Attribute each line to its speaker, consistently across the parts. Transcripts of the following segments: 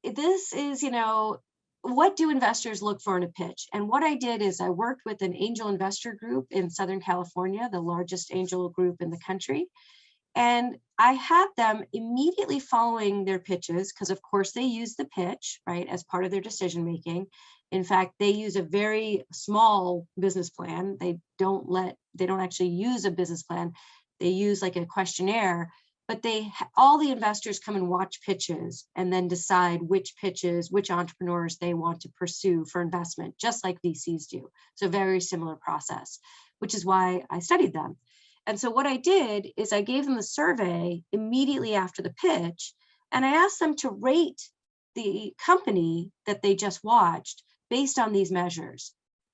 Speaker 1: this is, what do investors look for in a pitch? And what I did is I worked with an angel investor group in Southern California, the largest angel group in the country. And I had them immediately following their pitches, because of course they use the pitch, right, as part of their decision making. In fact, they use a very small business plan. They don't actually use a business plan. They use like a questionnaire, but all the investors come and watch pitches and then decide which pitches, which entrepreneurs they want to pursue for investment, just like VCs do. So very similar process, which is why I studied them. And so what I did is I gave them a survey immediately after the pitch, and I asked them to rate the company that they just watched based on these measures.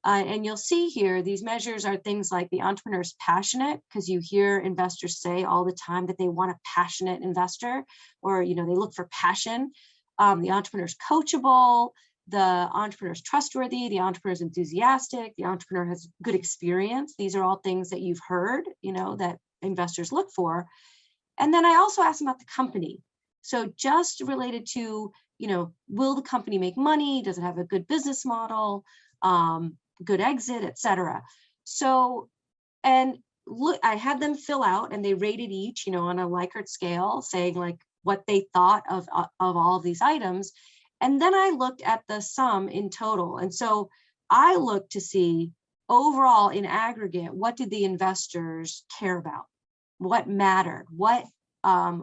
Speaker 1: And you'll see here, these measures are things like the entrepreneur's passionate, because you hear investors say all the time that they want a passionate investor, or they look for passion. The entrepreneur's coachable, the entrepreneur's trustworthy, the entrepreneur's enthusiastic, the entrepreneur has good experience. These are all things that you've heard, that investors look for. And then I also asked them about the company. So just related to, will the company make money? Does it have a good business model, good exit, et cetera? So, and look, I had them fill out and they rated each, on a Likert scale, saying like what they thought of all of these items. And then I looked at the sum in total. And so I looked to see overall in aggregate, what did the investors care about? What mattered? What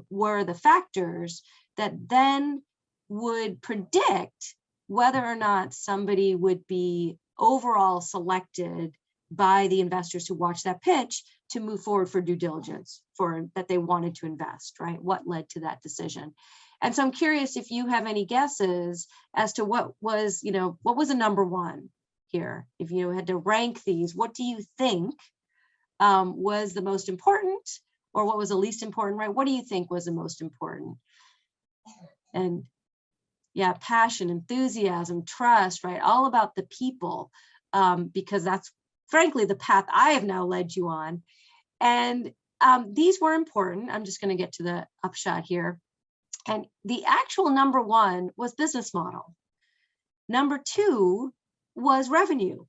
Speaker 1: were the factors that then would predict whether or not somebody would be overall selected by the investors who watched that pitch to move forward for due diligence, for that they wanted to invest, right? What led to that decision? And so I'm curious if you have any guesses as to what was a number one here. If you had to rank these, what do you think was the most important, or what was the least important, right? What do you think was the most important? And yeah, passion, enthusiasm, trust, right? All about the people, because that's frankly the path I have now led you on. And these were important. I'm just going to get to the upshot here. And the actual number one was business model. Number two was revenue,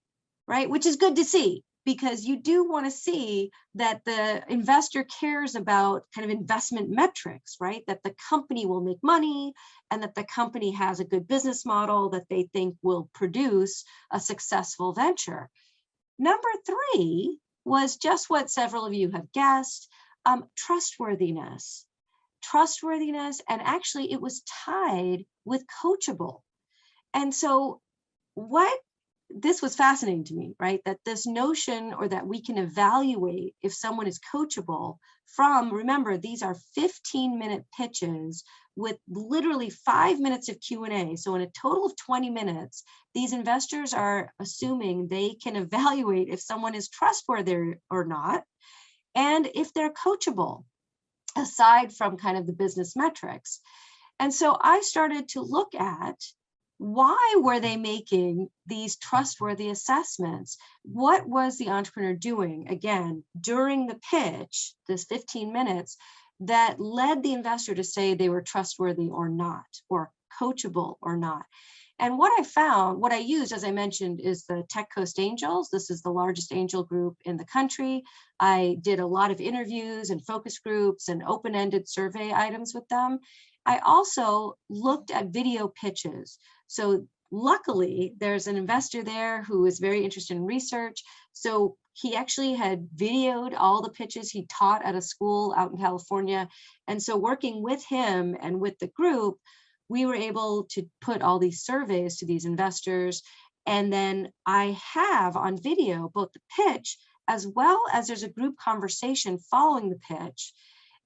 Speaker 1: right? Which is good to see, because you do want to see that the investor cares about kind of investment metrics, right? That the company will make money and that the company has a good business model that they think will produce a successful venture. Number three was just what several of you have guessed, trustworthiness. And actually it was tied with coachable. And so this was fascinating to me, right? That this notion, or that we can evaluate if someone is coachable from, remember, these are 15-minute pitches with literally 5 minutes of Q&A. So in a total of 20 minutes, these investors are assuming they can evaluate if someone is trustworthy or not, and if they're coachable, aside from kind of the business metrics. And so I started to look at, why were they making these trustworthy assessments? What was the entrepreneur doing, again, during the pitch, this 15 minutes, that led the investor to say they were trustworthy or not, or coachable or not? And what I found, what I used, as I mentioned, is the Tech Coast Angels. This is the largest angel group in the country. I did a lot of interviews and focus groups and open-ended survey items with them. I also looked at video pitches. So luckily, there's an investor there who is very interested in research. So he actually had videoed all the pitches he taught at a school out in California. And so working with him and with the group, we were able to put all these surveys to these investors. And then I have on video both the pitch, as well as there's a group conversation following the pitch.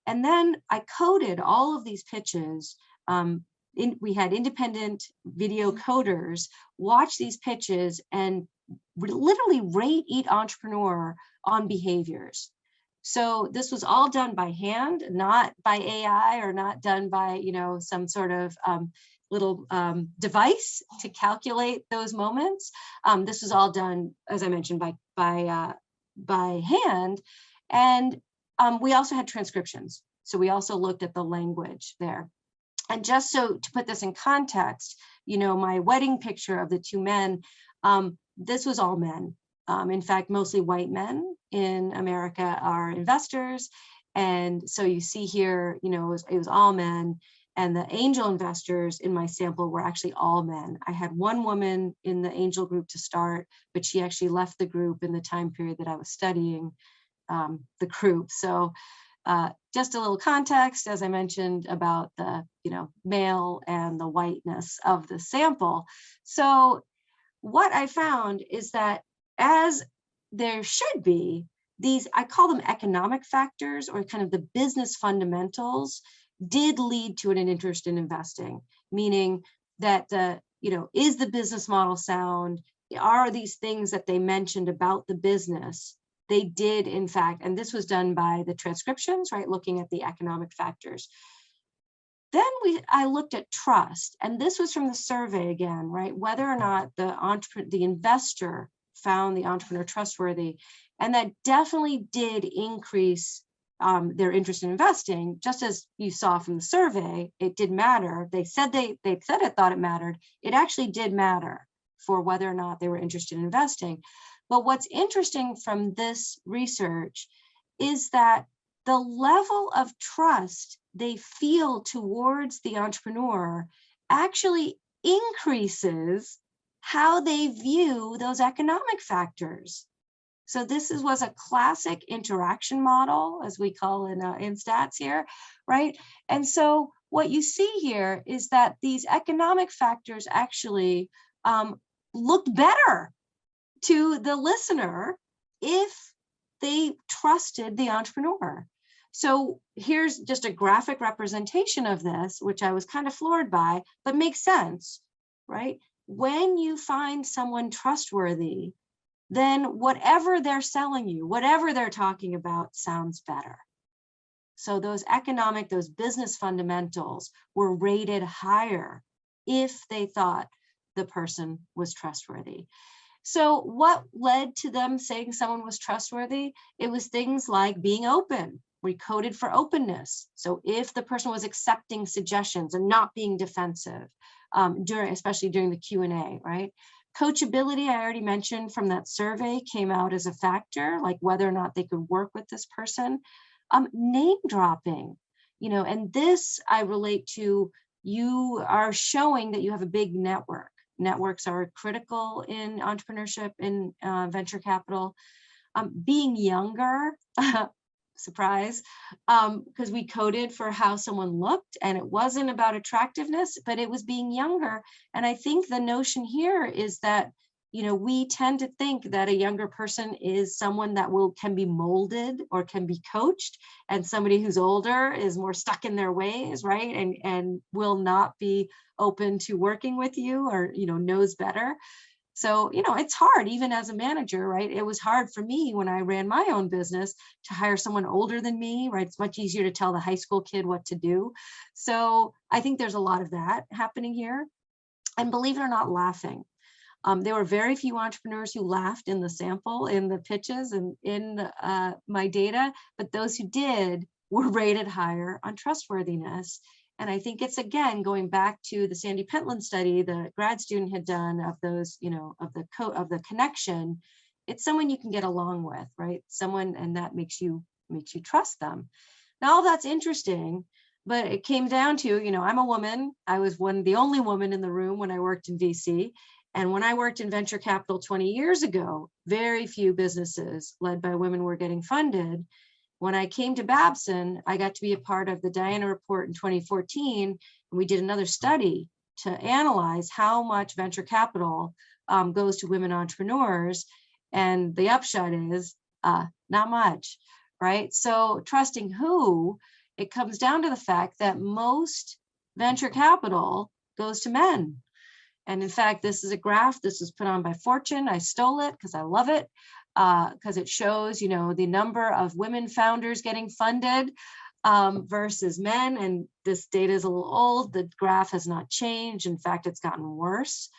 Speaker 1: And then I coded all of these pitches. We had independent video coders watch these pitches and literally rate each entrepreneur on behaviors. So this was all done by hand, not by AI, or not done by, some sort of little device to calculate those moments. This was all done, as I mentioned, by hand. And we also had transcriptions. So we also looked at the language there. And just so to put this in context, my wedding picture of the two men, this was all men. In fact, mostly white men in America are investors. And so you see here, it was all men. And the angel investors in my sample were actually all men. I had one woman in the angel group to start, but she actually left the group in the time period that I was studying the group. So just a little context, as I mentioned, about the male and the whiteness of the sample. So what I found is that, as there should be, these, I call them economic factors, or kind of the business fundamentals, did lead to an interest in investing, meaning that is the business model sound? Are these things that they mentioned about the business, they did in fact, and this was done by the transcriptions, right, looking at the economic factors. Then I looked at trust, and this was from the survey again, right, whether or not the investor found the entrepreneur trustworthy, and that definitely did increase their interest in investing. Just as you saw from the survey, it did matter. They said it thought it mattered. It actually did matter for whether or not they were interested in investing. But what's interesting from this research is that the level of trust they feel towards the entrepreneur actually increases how they view those economic factors. So this was a classic interaction model, as we call in stats here, right? And so what you see here is that these economic factors actually looked better to the listener if they trusted the entrepreneur. So here's just a graphic representation of this, which I was kind of floored by, but makes sense, right? When you find someone trustworthy, then whatever they're selling you, whatever they're talking about, sounds better. So those business fundamentals were rated higher if they thought the person was trustworthy. So what led to them saying someone was trustworthy? It was things like being open. We coded for openness. So if the person was accepting suggestions and not being defensive, especially during the Q&A, right? Coachability, I already mentioned from that survey, came out as a factor, like whether or not they could work with this person. Name dropping, and this I relate to, you are showing that you have a big network. Networks are critical in entrepreneurship, in venture capital. Being younger, surprise, because we coded for how someone looked, and it wasn't about attractiveness, but it was being younger. And I think the notion here is that, we tend to think that a younger person is someone that can be molded or can be coached, and somebody who's older is more stuck in their ways, right? And will not be open to working with you, or, knows better. So, it's hard, even as a manager, right? It was hard for me when I ran my own business to hire someone older than me, right? It's much easier to tell the high school kid what to do. So I think there's a lot of that happening here. And believe it or not, laughing. There were very few entrepreneurs who laughed in the sample, in the pitches, and in my data, but those who did were rated higher on trustworthiness. And I think it's, again, going back to the Sandy Pentland study the grad student had done of those, of the connection. It's someone you can get along with, right? Someone, and that makes you trust them. Now, all that's interesting, but it came down to, I'm a woman. I was the only woman in the room when I worked in VC. And when I worked in venture capital 20 years ago, very few businesses led by women were getting funded. When I came to Babson, I got to be a part of the Diana report in 2014, and we did another study to analyze how much venture capital goes to women entrepreneurs. And the upshot is not much, right? So trusting who? It comes down to the fact that most venture capital goes to men. And in fact, this is a graph. This was put on by Fortune. I stole it because I love it, because it shows, the number of women founders getting funded versus men. And this data is a little old. The graph has not changed. In fact, it's gotten worse.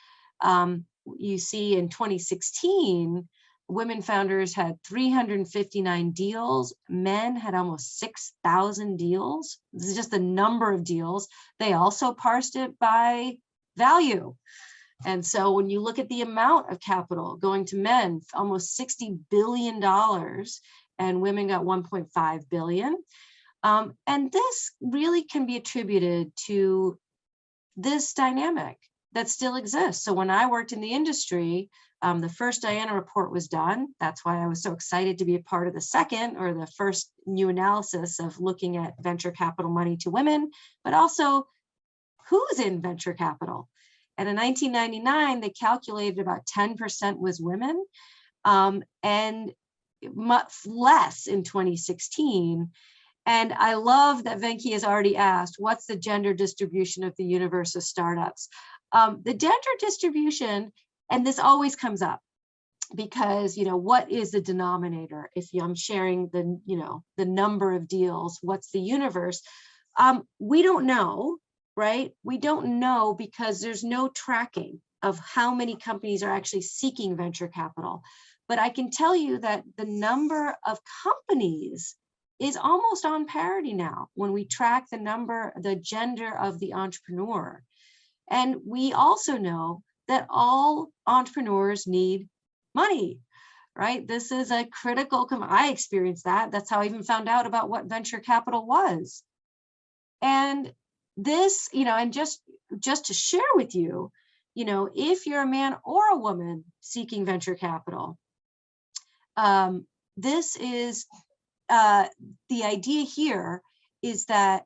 Speaker 1: You see in 2016, women founders had 359 deals. Men had almost 6,000 deals. This is just the number of deals. They also parsed it by value. And so when you look at the amount of capital going to men, almost $60 billion, and women got 1.5 billion. And this really can be attributed to this dynamic that still exists. So when I worked in the industry, the first Diana report was done. That's why I was so excited to be a part of the second, or the first new analysis of looking at venture capital money to women, but also who's in venture capital. And in 1999, they calculated about 10% was women, and much less in 2016. And I love that Venki has already asked, what's the gender distribution of the universe of startups? The gender distribution, and this always comes up, because, what is the denominator? If I'm sharing the number of deals, what's the universe? We don't know, right? We don't know, because there's no tracking of how many companies are actually seeking venture capital. But I can tell you that the number of companies is almost on parity now when we track the gender of the entrepreneur. And we also know that all entrepreneurs need money, right? This is a critical, I experienced that. That's how I even found out about what venture capital was. And this, and just to share with you, if you're a man or a woman seeking venture capital, this is, the idea here is that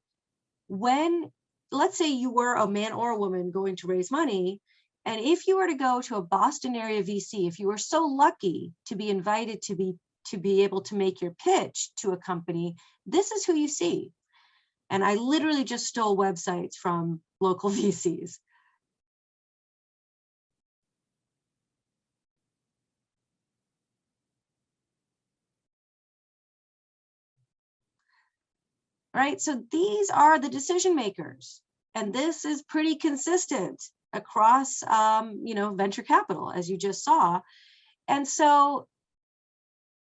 Speaker 1: when, let's say you were a man or a woman going to raise money, and if you were to go to a Boston area VC, if you were so lucky to be invited to be able to make your pitch to a company, this is who you see. And I literally just stole websites from local VCs. Right, so these are the decision makers, and this is pretty consistent across, venture capital, as you just saw. And so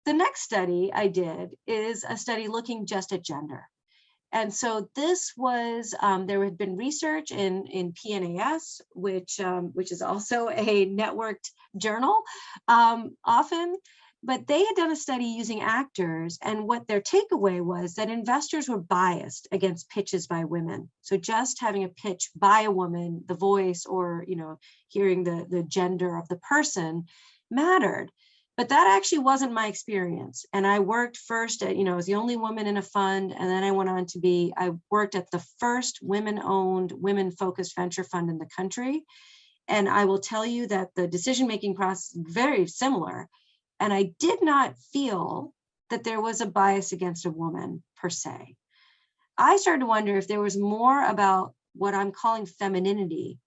Speaker 1: the next study I did is a study looking just at gender. And so this was, there had been research in PNAS, which is also a networked journal often, but they had done a study using actors, and what their takeaway was that investors were biased against pitches by women. So just having a pitch by a woman, the voice, or hearing the gender of the person mattered. But that actually wasn't my experience. And I worked first at, I was the only woman in a fund. And then I went on to I worked at the first women-owned, women-focused venture fund in the country. And I will tell you that the decision-making process is very similar. And I did not feel that there was a bias against a woman per se. I started to wonder if there was more about what I'm calling femininity,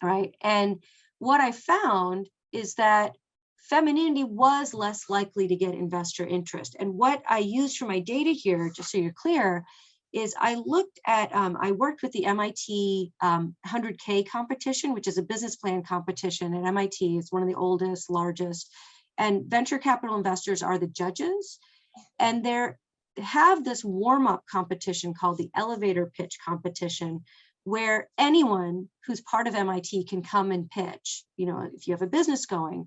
Speaker 1: right? And what I found is that femininity was less likely to get investor interest. And what I used for my data here, just so you're clear, is I looked at, I worked with the MIT 100K competition, which is a business plan competition at MIT. It's one of the oldest, largest, and venture capital investors are the judges. And they have this warm-up competition called the elevator pitch competition, where anyone who's part of MIT can come and pitch, if you have a business going.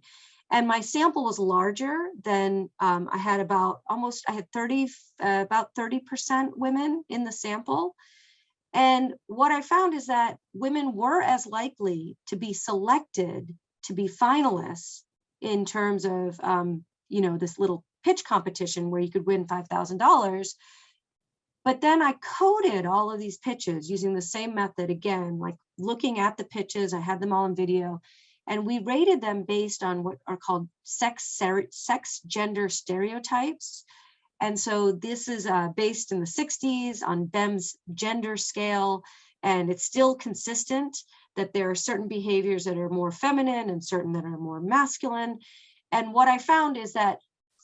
Speaker 1: And my sample was larger than, I had about 30% women in the sample. And what I found is that women were as likely to be selected to be finalists in terms of, this little pitch competition where you could win $5,000. But then I coded all of these pitches using the same method again, like looking at the pitches, I had them all in video, and we rated them based on what are called sex gender stereotypes. And so this is based in the 60s on BEM's gender scale, and it's still consistent that there are certain behaviors that are more feminine and certain that are more masculine. And what I found is that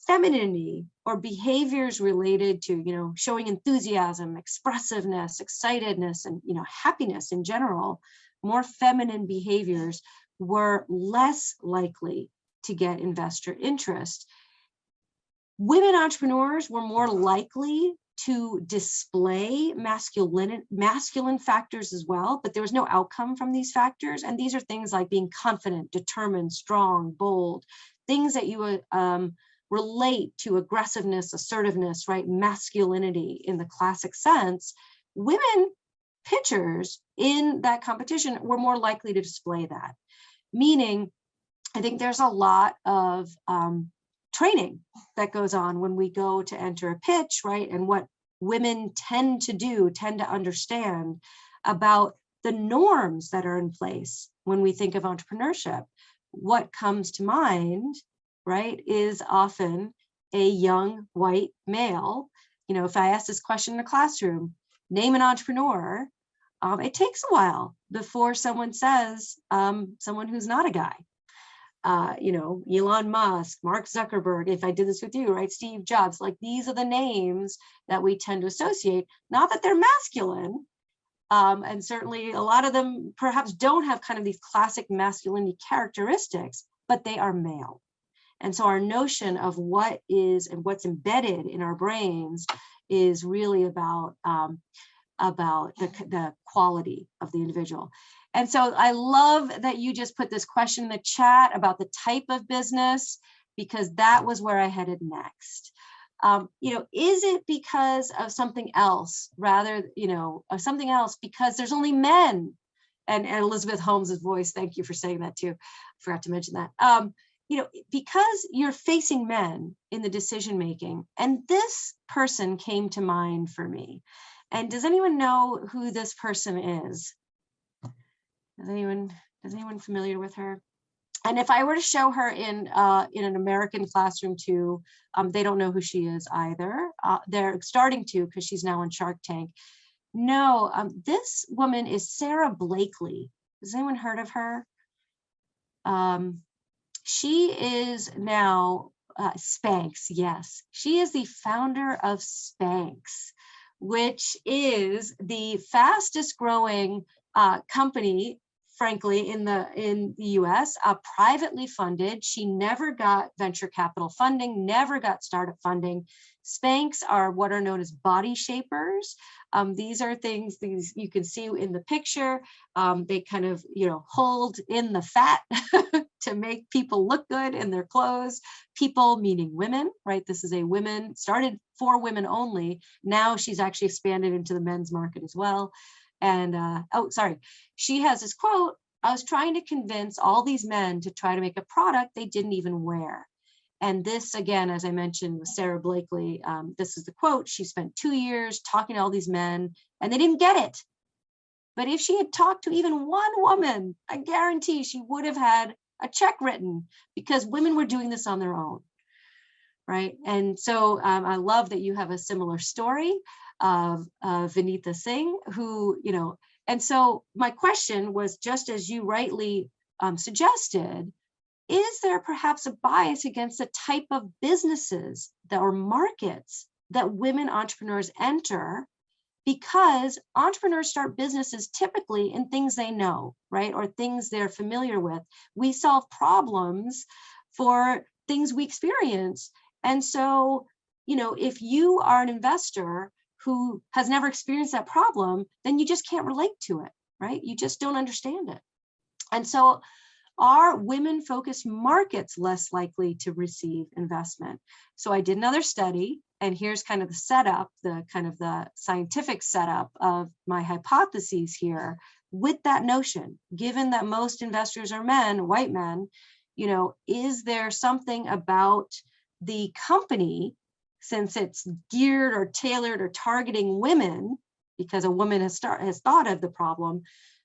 Speaker 1: femininity, or behaviors related to, showing enthusiasm, expressiveness, excitedness, and, happiness in general, more feminine behaviors were less likely to get investor interest. Women entrepreneurs were more likely to display masculine factors as well, but there was no outcome from these factors. And these are things like being confident, determined, strong, bold, things that you would relate to aggressiveness, assertiveness, right? Masculinity in the classic sense. Women pitchers in that competition were more likely to display that. Meaning, I think there's a lot of training that goes on when we go to enter a pitch, right? And what women tend to understand about the norms that are in place when we think of entrepreneurship. What comes to mind, right, is often a young white male. You know, if I ask this question in a classroom, name an entrepreneur, it takes a while before someone says someone who's not a guy. You know, Elon Musk, Mark Zuckerberg, if I did this with you, right? Steve Jobs, like these are the names that we tend to associate, not that they're masculine. And certainly a lot of them perhaps don't have kind of these classic masculinity characteristics, but they are male. And so our notion of what is and what's embedded in our brains is really about the quality of the individual. And so I love that you just put this question in the chat about the type of business, because that was where I headed next. You know, is it because of something else rather, you know, of something else because there's only men? And Elizabeth Holmes's voice, thank you for saying that too. I forgot to mention that. You know, because you're facing men in the decision making, and this person came to mind for me. And does anyone know who this person is? Is anyone familiar with her? And if I were to show her in an American classroom too, they don't know who she is either. They're starting to, because she's now on Shark Tank. No, this woman is Sarah Blakely. Has anyone heard of her? She is now Spanx, yes. She is the founder of Spanx, which is the fastest growing company, frankly, in the US, privately funded. She never got venture capital funding, never got startup funding. Spanx are what are known as body shapers. These are things you can see in the picture. They kind of, you know, hold in the fat to make people look good in their clothes. People meaning women, right? This is a women, started for women only. Now she's actually expanded into the men's market as well. And, oh, sorry, she has this quote, I was trying to convince all these men to try to make a product they didn't even wear. And this, again, as I mentioned with Sarah Blakely, this is the quote, she spent 2 years talking to all these men and they didn't get it. But if she had talked to even one woman, I guarantee she would have had a check written, because women were doing this on their own, right? And so I love that you have a similar story of Vinitha Singh, who, you know, and so my question was, just as you rightly suggested, is there perhaps a bias against the type of businesses that or markets that women entrepreneurs enter? Because entrepreneurs start businesses typically in things they know, right? Or things they're familiar with. We solve problems for things we experience. And so, you know, if you are an investor who has never experienced that problem, then you just can't relate to it, right? You just don't understand it. And so are women-focused markets less likely to receive investment? So I did another study, and here's kind of the setup, the scientific setup of my hypotheses here with that notion. Given that most investors are men, white men, you know, is there something about the company, since it's geared or tailored or targeting women, because a woman has thought of the problem,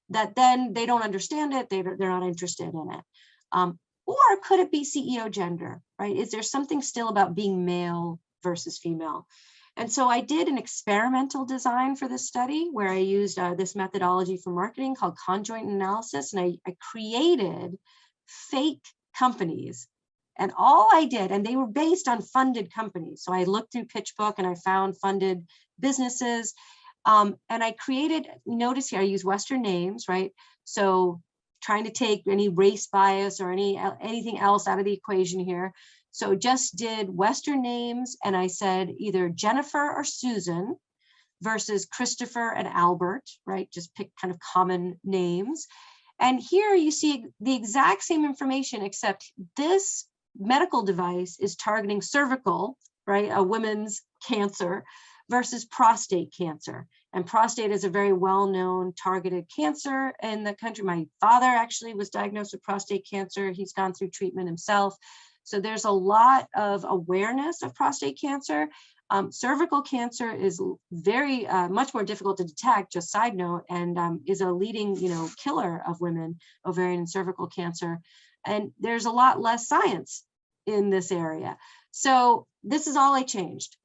Speaker 1: that then they don't understand it, they're not interested in it? Or could it be CEO gender, right? Is there something still about being male versus female? And so I did an experimental design for this study where I used this methodology for marketing called conjoint analysis, and I created fake companies. And all I did, and they were based on funded companies. So I looked through PitchBook and I found funded businesses. And I created, notice here, I use Western names, right? So trying to take any race bias or anything else out of the equation here. So just did Western names, and I said either Jennifer or Susan versus Christopher and Albert, right? Just pick kind of common names. And here you see the exact same information, except this medical device is targeting cervical, right? A women's cancer versus prostate cancer. And prostate is a very well-known targeted cancer in the country. My father actually was diagnosed with prostate cancer. He's gone through treatment himself. So there's a lot of awareness of prostate cancer. Cervical cancer is very much more difficult to detect, just side note, and is a leading, killer of women, ovarian and cervical cancer. And there's a lot less science in this area. So this is all I changed.